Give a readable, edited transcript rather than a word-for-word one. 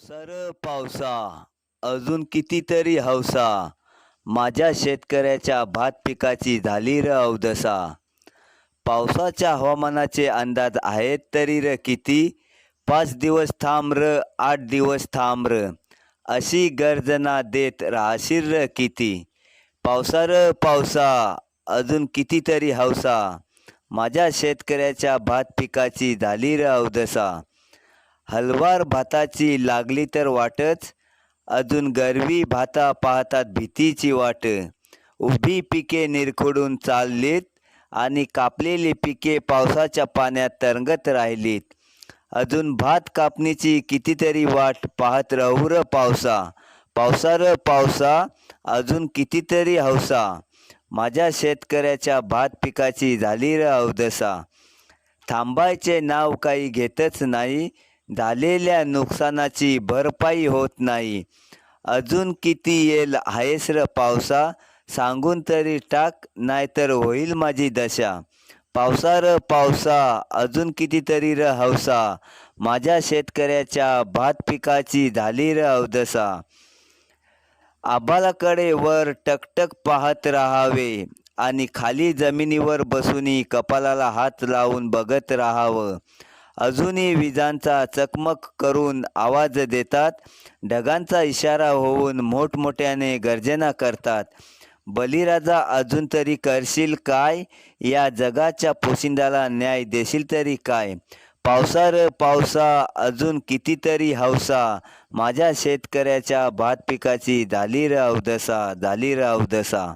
पावसा र पावसा अजून कितीतरी हौसा, माझ्या शेतकऱ्याच्या भात पिकाची झाली र अवदसा. पावसाच्या हवामानाचे अंदाज आहेत तरी र किती, 5 दिवस थांब र 8 दिवस थांब र, अशी गर्जना देत राहशील र किती. पावसा र पावसा अजून कितीतरी हौसा, माझ्या शेतकऱ्याच्या भात पिकाची झाली र अवदसा. हलवार भाताची लागली तर वाटच, अजून गरवी भाता पाहतात भीतीची वाट. उभी पिके निरखडून चाललीत आणि कापलेली पिके पावसाच्या पाण्यात तरंगत राहिलीत. अजून भात कापणीची कितीतरी वाट पाहत राहू र पावसा. पावसा र पावसा अजून कितीतरी हौसा, माझ्या शेतकऱ्याच्या भात पिकाची झाली र अवदसा. थांबायचे नाव काही घेतच नाही, झालेल्या नुकसानाची भरपाई होत नाही. अजून किती येईल आहेस र पावसा, सांगून तरी टाक नाहीतर होईल माझी दशा. पावसा र पावसा अजून कितीतरी र हौसा, माझ्या शेतकऱ्याच्या भात पिकाची झाली र अवदसा. आभाळाकडे वर टकटक पाहत राहावे आणि खाली जमिनीवर बसूनी कपाळाला हात लावून बघत राहावं. अजूनही विजांचा चकमक करून आवाज देतात, ढगांचा इशारा होऊन मोठमोठ्याने गर्जना करतात. बलिराजा अजून तरी करशील काय, या जगाच्या पोशिंद्याला न्याय देशील तरी काय. पावसा र पावसा अजून कितीतरी हौसा, माझ्या शेतकऱ्याच्या भात पिकाची झाली र अवदसा, झाली र अवदसा.